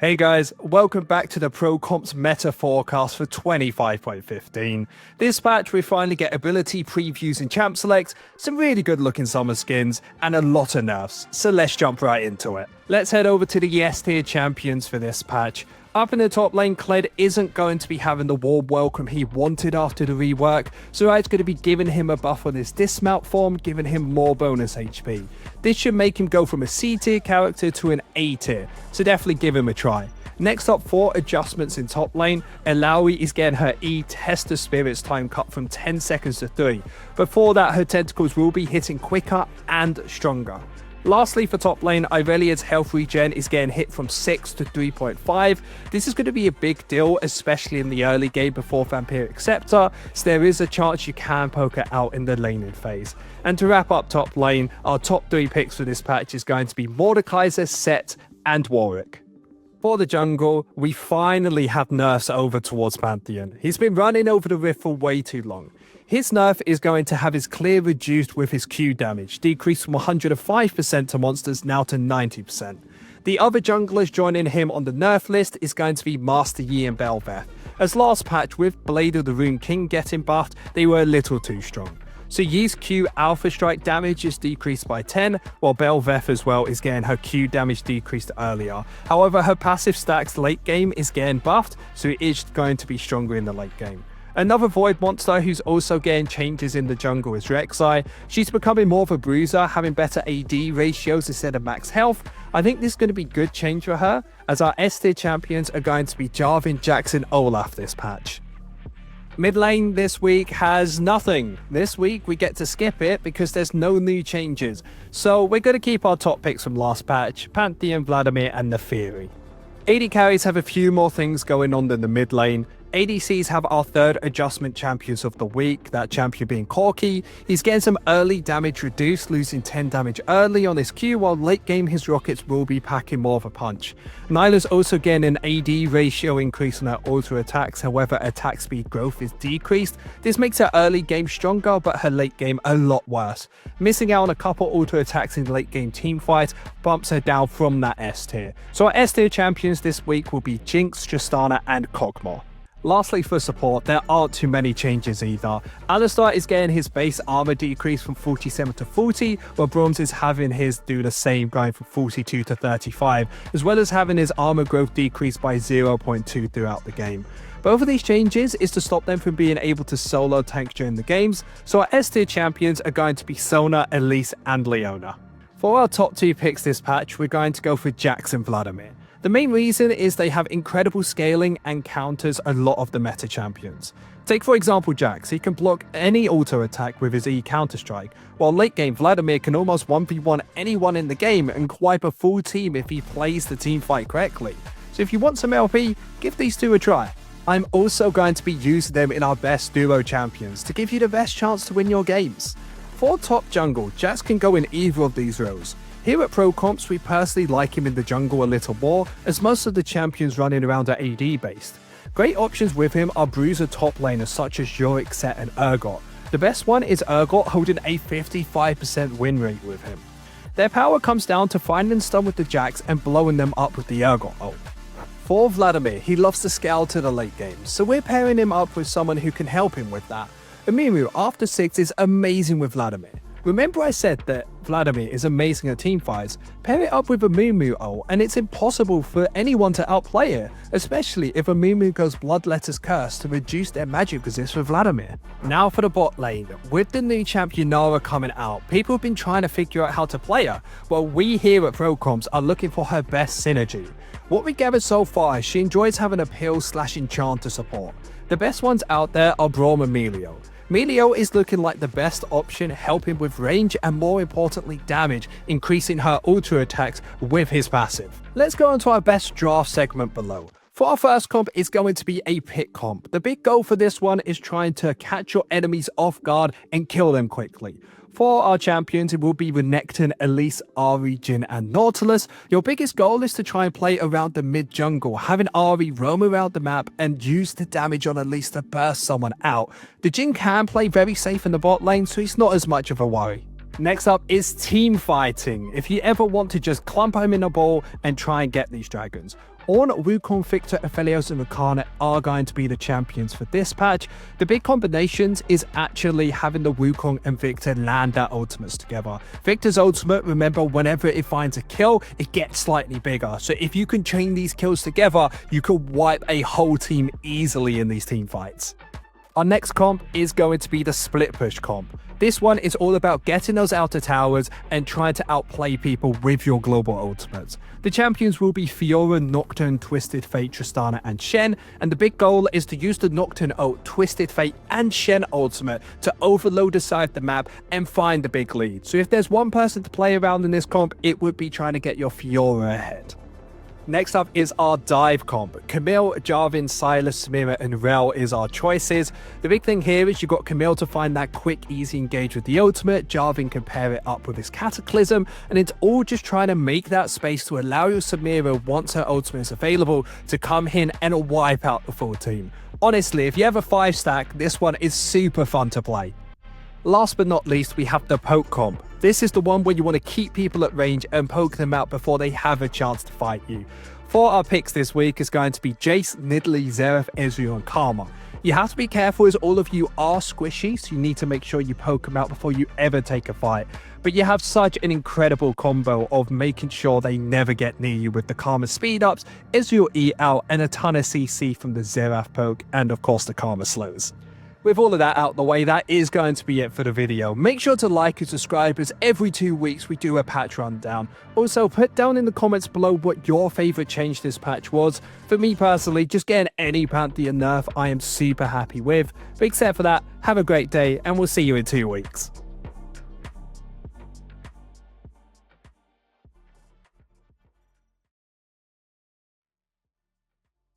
Hey guys, welcome back to the Pro Comps meta forecast for 25.15. This patch we finally get ability previews and champ selects, some really good looking summer skins, and a lot of nerfs, so let's jump right into it. Let's head over to the S tier champions for this patch. Up in the top lane, Kled isn't going to be having the warm welcome he wanted after the rework, so Riot's going to be giving him a buff on his dismount form, giving him more bonus HP. This should make him go from a C tier character to an A tier, so definitely give him a try. Next up, 4 adjustments in top lane. Irelia is getting her E Test of Spirits time cut from 10 seconds to 3. Before that, her tentacles will be hitting quicker and stronger. Lastly, for top lane, Irelia's health regen is getting hit from 6 to 3.5. This is going to be a big deal, especially in the early game before Vampiric Scepter, so there is a chance you can poke it out in the laning phase. And to wrap up top lane, our top 3 picks for this patch is going to be Mordekaiser, Set, and Warwick. For the jungle, we finally have nerfs over towards Pantheon. He's been running over the rift for way too long. His nerf is going to have his clear reduced with his Q damage, decreased from 105% to monsters now to 90%. The other junglers joining him on the nerf list is going to be Master Yi and Bel'Veth. As last patch with Blade of the Rune King getting buffed, they were a little too strong. So Yi's Q Alpha Strike damage is decreased by 10, while Bel'Veth as well is getting her Q damage decreased earlier. However, her passive stacks late game is getting buffed, so it is going to be stronger in the late game. Another Void monster who's also getting changes in the jungle is Rek'Sai. She's becoming more of a bruiser, having better AD ratios instead of max health. I think this is going to be good change for her, as our S tier champions are going to be Jarvan, Jax and Olaf this patch. Mid lane this week has nothing. This week we get to skip it because there's no new changes. So we're going to keep our top picks from last patch, Pantheon, Vladimir and the Fury. AD carries have a few more things going on than the mid lane. ADCs have our 3rd adjustment champions of the week, that champion being Corki. He's getting some early damage reduced, losing 10 damage early on his Q, while late game his rockets will be packing more of a punch. Nyla's also getting an AD ratio increase on her auto attacks, however attack speed growth is decreased. This makes her early game stronger, but her late game a lot worse. Missing out on a couple auto attacks in late game teamfight bumps her down from that S tier. So our S tier champions this week will be Jinx, Tristana and Kog'Maw. Lastly, for support, there aren't too many changes either. Alistar is getting his base armor decrease from 47 to 40, while Braum is having his do the same, going from 42 to 35, as well as having his armor growth decrease by 0.2 throughout the game. Both of these changes is to stop them from being able to solo tank during the games, so our S tier champions are going to be Sona, Elise and Leona. For our top 2 picks this patch, we're going to go for Jax and Vladimir. The main reason is they have incredible scaling and counters a lot of the meta champions. Take for example Jax, he can block any auto attack with his E counter strike, while late game Vladimir can almost 1v1 anyone in the game and wipe a full team if he plays the team fight correctly. So if you want some LP, give these 2 a try. I'm also going to be using them in our best duo champions to give you the best chance to win your games. For top jungle, Jax can go in either of these roles. Here at Pro Comps, we personally like him in the jungle a little more, as most of the champions running around are AD based. Great options with him are bruiser top laners such as Yorick, Set and Urgot. The best one is Urgot, holding a 55% win rate with him. Their power comes down to finding stun with the Jax and blowing them up with the Urgot ult. For Vladimir, he loves to scale to the late game, so we're pairing him up with someone who can help him with that. Amumu after 6 is amazing with Vladimir. Remember I said that Vladimir is amazing at teamfights? Pair it up with a Amumu ult and it's impossible for anyone to outplay it, especially if Amumu goes Bloodletter's Curse to reduce their magic resist for Vladimir. Now for the bot lane. With the new champ Yunara coming out, people have been trying to figure out how to play her, while we here at ProComps are looking for her best synergy. What we gathered so far is she enjoys having a pill/enchanter support. The best ones out there are Braum and Milio. Milio is looking like the best option, helping with range and more importantly damage, increasing her auto attacks with his passive. Let's go into our best draft segment below. For our first comp, it's going to be a pick comp. The big goal for this one is trying to catch your enemies off guard and kill them quickly. For our champions, it will be Renekton, Elise, Ahri, Jhin and Nautilus. Your biggest goal is to try and play around the mid jungle, having Ahri roam around the map and use the damage on Elise to burst someone out. The Jhin can play very safe in the bot lane, so he's not as much of a worry. Next up is team fighting. If you ever want to just clump him in a ball and try and get these dragons. Ornn, Wukong, Victor, Aphelios and Rakana are going to be the champions for this patch. The big combinations is actually having the Wukong and Victor land their ultimates together. Victor's ultimate, remember, whenever it finds a kill, it gets slightly bigger. So if you can chain these kills together, you could wipe a whole team easily in these team fights. Our next comp is going to be the Splitpush comp. This one is all about getting those outer towers and trying to outplay people with your global ultimates. The champions will be Fiora, Nocturne, Twisted Fate, Tristana and Shen, and the big goal is to use the Nocturne ult, Twisted Fate and Shen ultimate to overload the side of the map and find the big lead. So if there's one person to play around in this comp, it would be trying to get your Fiora ahead. Next up is our dive comp. Camille, Jarvan, Sylas, Samira and Rel is our choices. The big thing here is you've got Camille to find that quick, easy engage with the ultimate, Jarvan can pair it up with his Cataclysm, and it's all just trying to make that space to allow your Samira, once her ultimate is available, to come in and wipe out the full team. Honestly, if you have a 5-stack, this one is super fun to play. Last but not least, we have the poke comp. This is the one where you want to keep people at range and poke them out before they have a chance to fight you. For our picks this week is going to be Jace, Nidalee, Xerath, Ezreal and Karma. You have to be careful as all of you are squishy, so you need to make sure you poke them out before you ever take a fight. But you have such an incredible combo of making sure they never get near you with the Karma speed ups, Ezreal E out and a ton of CC from the Xerath poke and of course the Karma slows. With all of that out the way, that is going to be it for the video. Make sure to like and subscribe as every 2 weeks we do a patch rundown. Also, put down in the comments below what your favourite change this patch was. For me personally, just getting any Pantheon nerf I am super happy with. But except for that, have a great day and we'll see you in 2 weeks.